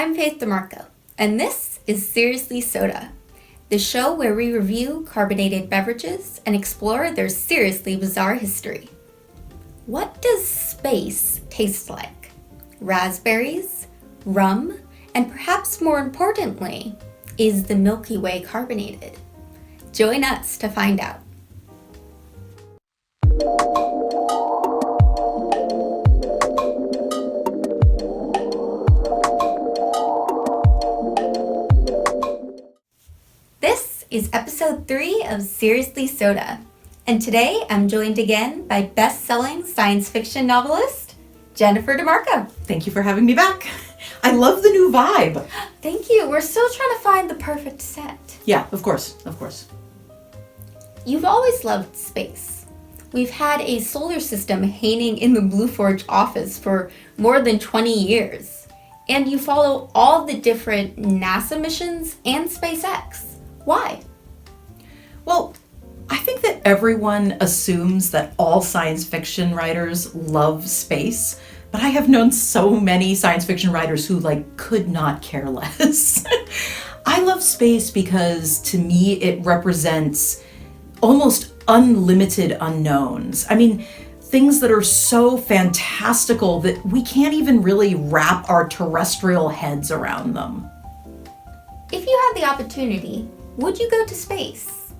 I'm Faith DiMarco, and this is Seriously Soda, the show where we review carbonated beverages and explore their seriously bizarre history. What does space taste like? Raspberries, rum, and perhaps more importantly, is the Milky Way carbonated? Join us to find out. This is episode 3 of Seriously Soda, and today I'm joined again by best-selling science fiction novelist, Jennifer DiMarco. Thank you for having me back. I love the new vibe. Thank you. We're still trying to find the perfect set. Yeah, of course. You've always loved space. We've had a solar system hanging in the Blue Forge office for more than 20 years, and you follow all the different NASA missions and SpaceX. Why? Well, I think that everyone assumes that all science fiction writers love space, but I have known so many science fiction writers who could not care less. I love space because to me it represents almost unlimited unknowns. I mean, things that are so fantastical that we can't even really wrap our terrestrial heads around them. If you had the opportunity, would you go to space?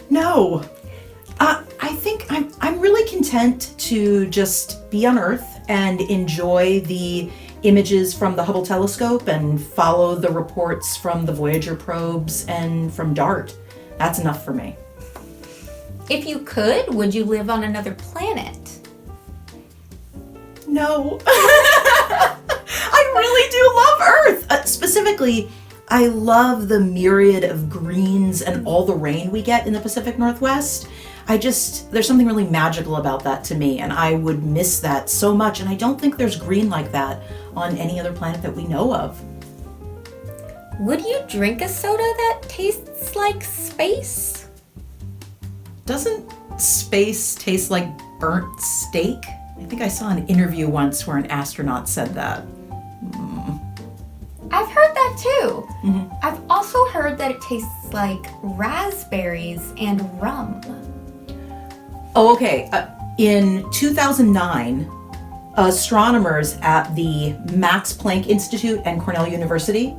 No. I think I'm really content to just be on Earth and enjoy the images from the Hubble telescope and follow the reports from the Voyager probes and from DART. That's enough for me. If you could, would you live on another planet? No. I really do love Earth. Specifically, I love the myriad of greens and all the rain we get in the Pacific Northwest. There's something really magical about that to me, and I would miss that so much, and I don't think there's green like that on any other planet that we know of. Would you drink a soda that tastes like space? Doesn't space taste like burnt steak? I think I saw an interview once where an astronaut said that. I've heard that too. Mm-hmm. I've also heard that it tastes like raspberries and rum. Oh, okay. In 2009, astronomers at the Max Planck Institute and Cornell University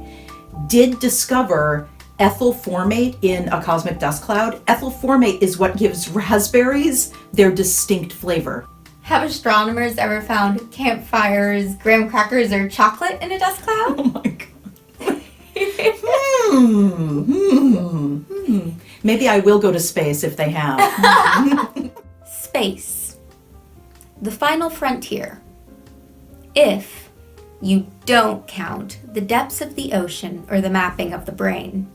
did discover ethyl formate in a cosmic dust cloud. Ethyl formate is what gives raspberries their distinct flavor. Have astronomers ever found campfires, graham crackers, or chocolate in a dust cloud? Oh my god. Maybe I will go to space if they have. Space. The final frontier. If you don't count the depths of the ocean or the mapping of the brain.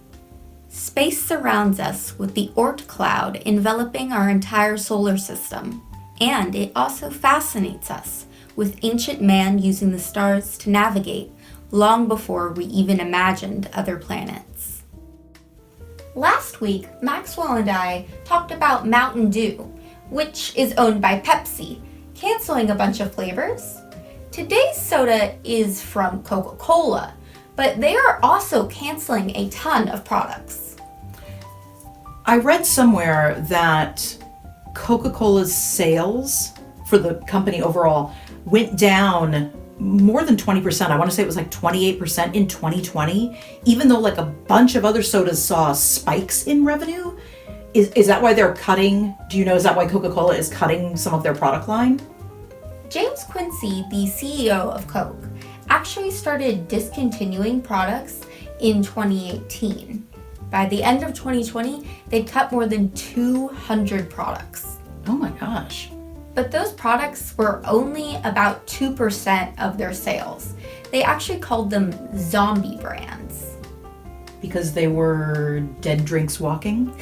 Space surrounds us with the Oort cloud enveloping our entire solar system. And it also fascinates us, with ancient man using the stars to navigate long before we even imagined other planets. Last week, Maxwell and I talked about Mountain Dew, which is owned by Pepsi, canceling a bunch of flavors. Today's soda is from Coca-Cola, but they are also canceling a ton of products. I read somewhere that Coca-Cola's sales for the company overall went down more than 20%. I want to say it was 28% in 2020, even though a bunch of other sodas saw spikes in revenue. Is that why they're cutting? Do you know, is that why Coca-Cola is cutting some of their product line? James Quincy, the CEO of Coke, actually started discontinuing products in 2018. By the end of 2020, they'd cut more than 200 products. Oh my gosh. But those products were only about 2% of their sales. They actually called them zombie brands. Because they were dead drinks walking?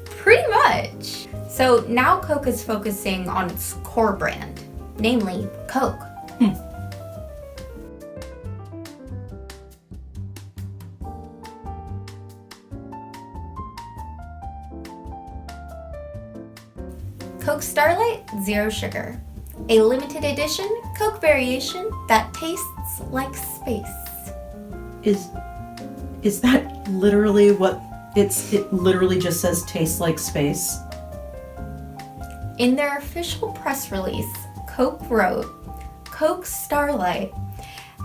Pretty much. So now Coke is focusing on its core brand, namely Coke. Coke Starlight, zero sugar. A limited edition Coke variation that tastes like space. Is that literally what it literally just says tastes like space? In their official press release, Coke wrote, Coke Starlight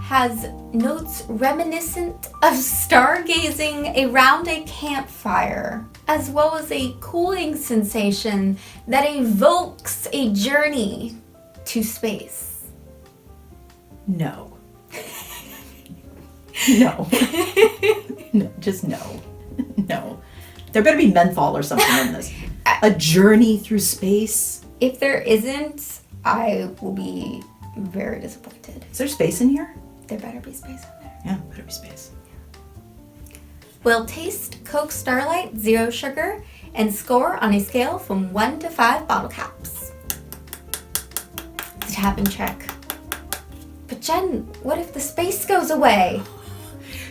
has notes reminiscent of stargazing around a campfire, as well as a cooling sensation that evokes a journey to space. No. No. No, just no. No. There better be menthol or something in this. A journey through space? If there isn't, I will be very disappointed. Is there space in here? There better be space in there. Yeah, better be space. We'll taste Coke Starlight Zero Sugar and score on a scale from 1 to 5 bottle caps. Tap and check. But Jen, what if the space goes away?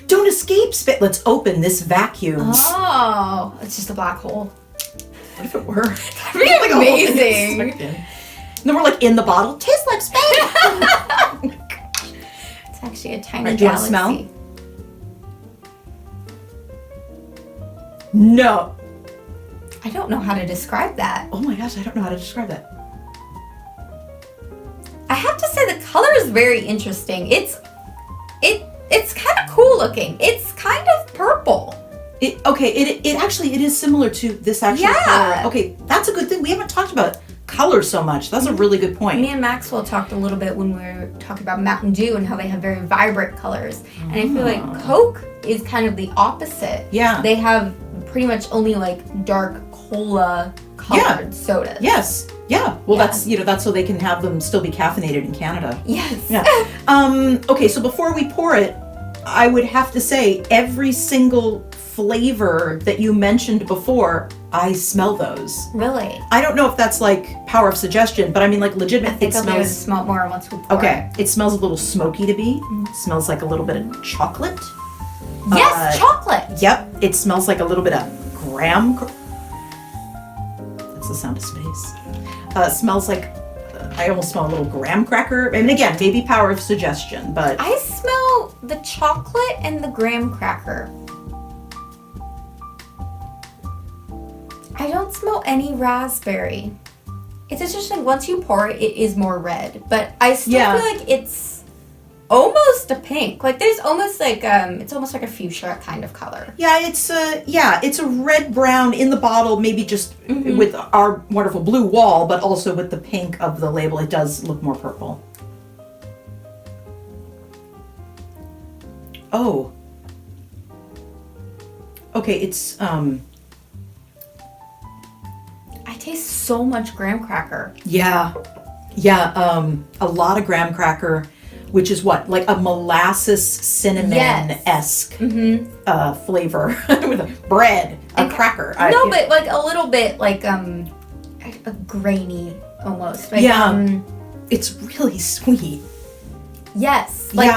Don't escape space. Let's open this vacuum. Oh, it's just a black hole. What if it were? That'd be amazing. And then we're like in the bottle. Tastes like space. Oh my gosh. It's actually a tiny Right, do you want to galaxy. smell? No. I don't know how to describe that. Oh my gosh, I don't know how to describe that. I have to say the color is very interesting. It's kind of cool looking. It's kind of purple. It actually is similar to this actual Yeah. color. Okay, that's a good thing. We haven't talked about color so much. That's a really good point. Me and Maxwell talked a little bit when we were talking about Mountain Dew and how they have very vibrant colors. And I feel like Coke is kind of the opposite. Yeah. They have pretty much only like dark cola colored sodas. Yes. Yeah. Well, Yeah. that's so they can have them still be caffeinated in Canada. Yes. Yeah. Okay, so before we pour it, I would have to say every single flavor that you mentioned before, I smell those. Really? I don't know if that's like power of suggestion, but I mean like legitimate. I think it I'll be able to smells. smell more once we pour Okay, it smells a little smoky to me. Smells like a little bit of chocolate. it. Yes, chocolate. Yep, it smells like a little bit of graham. That's the sound of space. Smells like I almost smell a little graham cracker. And again, maybe power of suggestion, but I smell the chocolate and the graham cracker. I don't smell any raspberry. It's interesting, once you pour it, it is more red. But I still Yeah. feel like it's almost a pink. Like there's almost like, it's almost like a fuchsia kind of color. yeah, it's a red brown in the bottle, maybe just with our wonderful blue wall, but also with the pink of the label. It does look more purple. Oh. Okay, it's I taste so much graham cracker. yeah, a lot of graham cracker, which is what, like a molasses cinnamon-esque flavor with a bread, a cracker. But like a little bit like a grainy almost. Like, it's really sweet. yes. Like,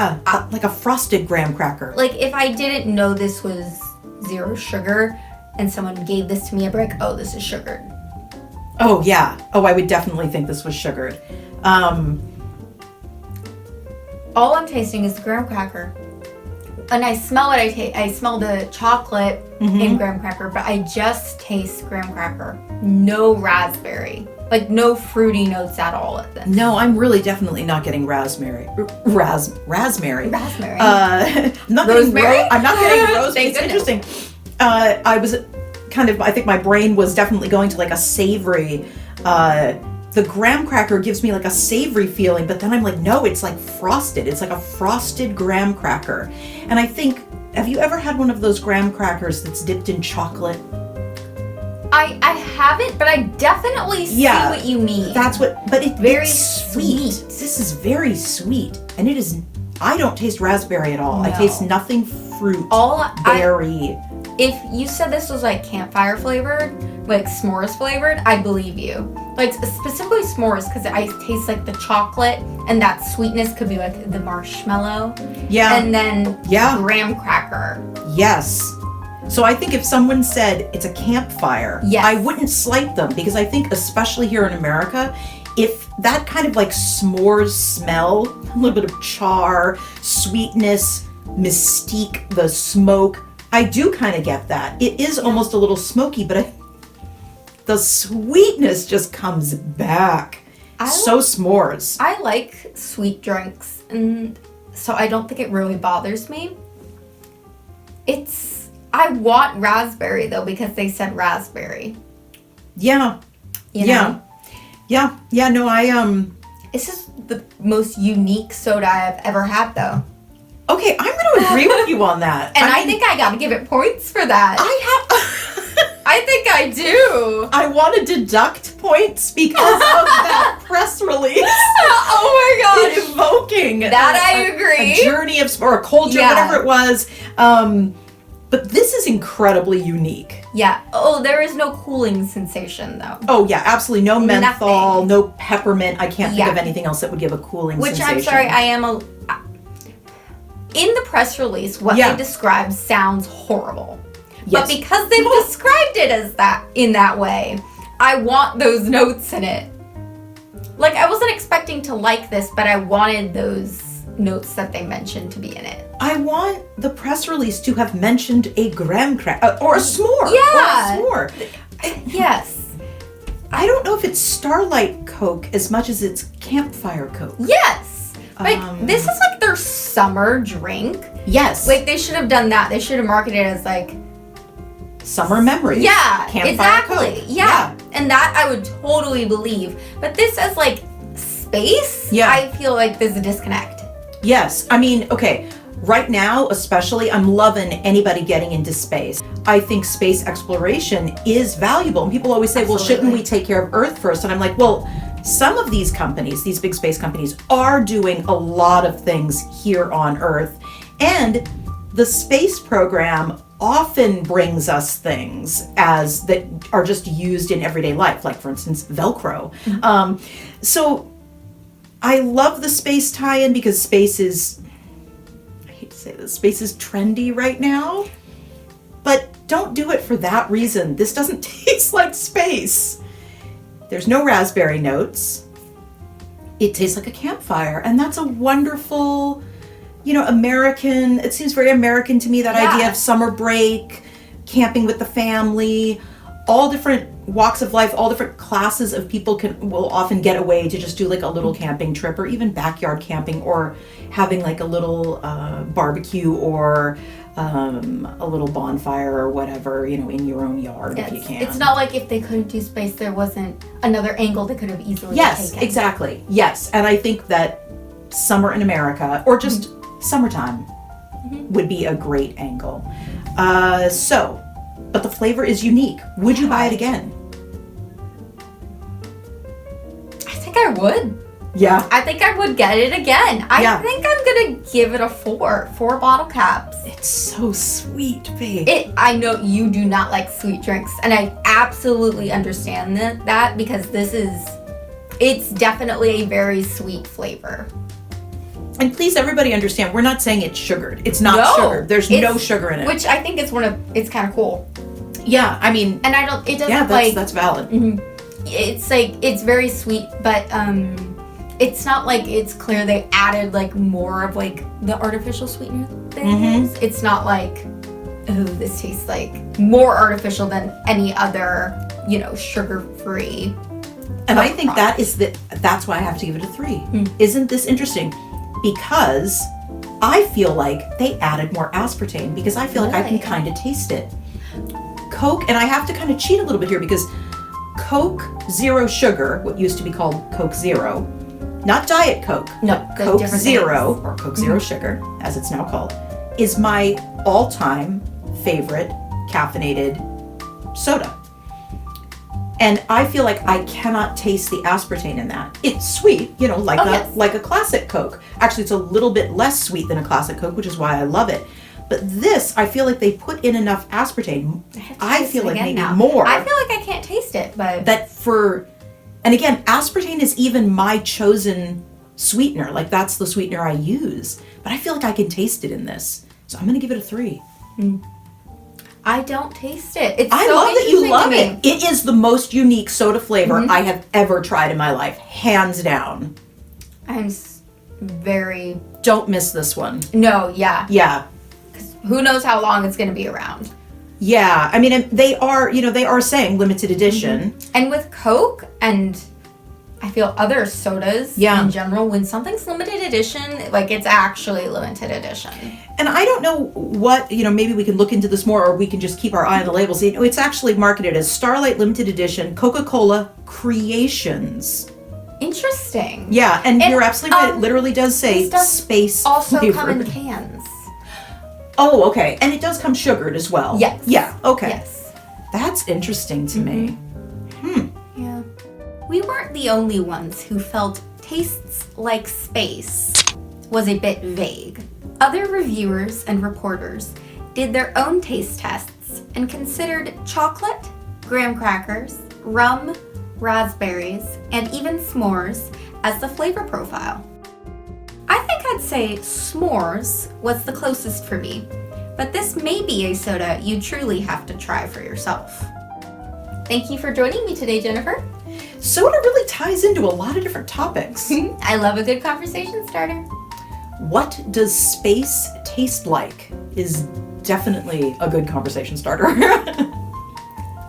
like a frosted graham cracker. like if I didn't know this was zero sugar and someone gave this to me, I'd be like, oh, this is sugared. Oh yeah. Oh, I would definitely think this was sugared. All I'm tasting is the graham cracker. And I smell it, I smell the chocolate in graham cracker, but I just taste graham cracker. No raspberry. Like no fruity notes at all at this. No, I'm really definitely not getting raspberry. Raspberry. Raspberry. I'm not Rosemary? Getting I'm not getting rosemary. Thank It's goodness. interesting. I was kind of, I think my brain was definitely going to like a savory. The graham cracker gives me like a savory feeling, but then I'm like, no, it's like frosted. It's like a frosted graham cracker. And I think, have you ever had one of those graham crackers that's dipped in chocolate? I haven't, but I definitely see what you mean. But it's Very sweet. sweet. This is very sweet. And it is, I don't taste raspberry at all. I No. taste nothing fruit, berry. If you said this was like campfire flavored, like s'mores flavored, I believe you. Like specifically s'mores, because I taste like the chocolate and that sweetness could be like the marshmallow. Yeah. And then graham cracker. Yes. So I think if someone said it's a campfire, Yes. I wouldn't slight them, because I think especially here in America, if that kind of like s'mores smell, a little bit of char, sweetness, mystique, the smoke, I do kind of get that. It is almost a little smoky, but the sweetness just comes back. S'mores. I like sweet drinks, and so I don't think it really bothers me. I want raspberry though, because they said raspberry. Yeah. You know? Yeah, no, This is the most unique soda I've ever had though. Okay, I'm going to agree with you on that. And I think I got to give it points for that. I think I do. I want to deduct points because of that press release. Oh my gosh. Invoking I agree. A journey of, or a culture, whatever it was. But this is incredibly unique. Yeah. Oh, there is no cooling sensation though. Oh yeah, absolutely. No menthol, Nothing. no peppermint. I can't think of anything else that would give a cooling sensation. Which I'm sorry, in the press release, what they described sounds horrible. Yes. But because they've described it as that in that way, I want those notes in it. Like, I wasn't expecting to like this, but I wanted those notes that they mentioned to be in it. I want the press release to have mentioned a graham cracker or a s'more. Yeah. Or a s'more. Yes. I don't know if it's Starlight Coke as much as it's Campfire Coke. Yes. Like, this is like their summer drink. Yes. Like, they should have done that. They should have marketed it as like summer memories. Yeah, Campfire exactly. Coke. Yeah. And that I would totally believe. But this as like space, I feel like there's a disconnect. Yes. I mean, okay, right now especially, I'm loving anybody getting into space. I think space exploration is valuable. And people always say, well, shouldn't we take care of Earth first? And I'm like, well, some of these companies, these big space companies, are doing a lot of things here on Earth. And the space program often brings us things that are just used in everyday life, like, for instance, Velcro. Mm-hmm. So I love the space tie-in because space is, I hate to say this, space is trendy right now. But don't do it for that reason. This doesn't taste like space. There's no raspberry notes. It tastes like a campfire. And that's a wonderful, American, it seems very American to me, that idea of summer break, camping with the family, all different walks of life, all different classes of people will often get away to just do like a little camping trip, or even backyard camping, or having like a little barbecue, or a little bonfire or whatever, in your own yard if you can. It's not like if they couldn't do space, there wasn't another angle they could have easily taken. Yes, exactly. Yes. And I think that summer in America, or just summertime, would be a great angle. But the flavor is unique. Would you buy it again? I think I would. Yeah. I think I would get it again. I think I'm going to give it a 4 bottle caps. It's so sweet, babe. I know you do not like sweet drinks, and I absolutely understand that because it's definitely a very sweet flavor. And please, everybody understand, we're not saying it's sugared. It's not sugar. There's no sugar in it. Which I think is it's kind of cool. Yeah, I mean. And it doesn't that's valid. Mm-hmm. It's like, it's very sweet, but it's not like it's clear they added like more of like the artificial sweetener things. Mm-hmm. It's not like, oh, this tastes like more artificial than any other, sugar-free. And I think that's why I have to give it a 3. Mm. Isn't this interesting? Because I feel like they added more aspartame, because I feel like I can kind of taste it. Coke, and I have to kind of cheat a little bit here, because Coke Zero Sugar, what used to be called Coke Zero, not Diet Coke, no, Coke Zero, or Coke Zero Sugar, as it's now called, is my all-time favorite caffeinated soda. And I feel like I cannot taste the aspartame in that. It's sweet, like a classic Coke. Actually, it's a little bit less sweet than a classic Coke, which is why I love it. But this, I feel like they put in enough aspartame. I feel like maybe more. I feel like I can't taste it, but and again, aspartame is even my chosen sweetener. Like, that's the sweetener I use. But I feel like I can taste it in this. So I'm going to give it a 3. I don't taste it. It's I so love that you interesting love to me. it. It is the most unique soda flavor I have ever tried in my life, hands down. I'm very... Don't miss this one. No, yeah. Yeah. 'Cause who knows how long it's going to be around. Yeah, I mean, they are saying limited edition. And with Coke and I feel other sodas in general, when something's limited edition, like it's actually limited edition. And I don't know what, maybe we can look into this more or we can just keep our eye on the labels. It's actually marketed as Starlight Limited Edition Coca-Cola Creations. Interesting. Yeah, and you're absolutely right. It literally does say space also flavored. come in cans. Oh, okay. And it does come sugared as well. Yes. Yeah, okay. Yes. That's interesting to me. Yeah. We weren't the only ones who felt tastes like space was a bit vague. Other reviewers and reporters did their own taste tests and considered chocolate, graham crackers, rum, raspberries, and even s'mores as the flavor profile. I think I'd say s'mores was the closest for me, but this may be a soda you truly have to try for yourself. Thank you for joining me today, Jennifer. Soda really ties into a lot of different topics. I love a good conversation starter. What does space taste like is definitely a good conversation starter.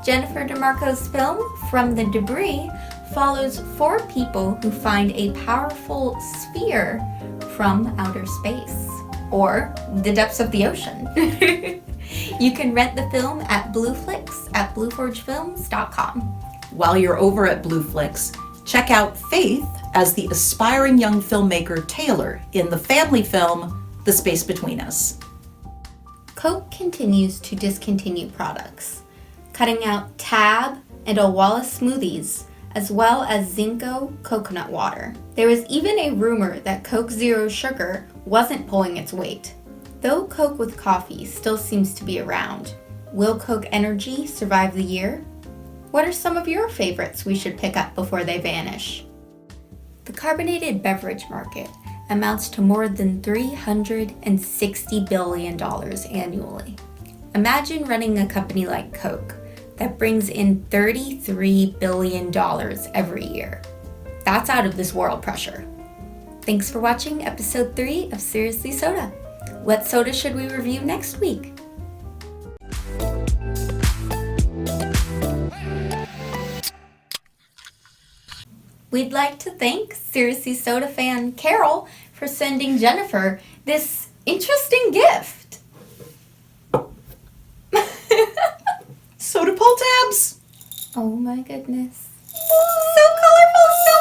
Jennifer DiMarco's film, From the Debris, follows 4 people who find a powerful sphere from outer space, or the depths of the ocean. You can rent the film at Blueflix at blueforgefilms.com. While you're over at Blueflix, check out Faith as the aspiring young filmmaker Taylor in the family film, The Space Between Us. Coke continues to discontinue products, cutting out Tab and Owala smoothies, as well as Zinco coconut water. There was even a rumor that Coke Zero Sugar wasn't pulling its weight. Though Coke with coffee still seems to be around, will Coke Energy survive the year? What are some of your favorites we should pick up before they vanish? The carbonated beverage market amounts to more than $360 billion annually. Imagine running a company like Coke that brings in $33 billion every year. That's out of this world pressure. Thanks for watching episode 3 of Seriously Soda. What soda should we review next week? We'd like to thank Seriously Soda fan Carol for sending Jennifer this interesting gift. Soda pull tabs! Oh my goodness. So colorful, so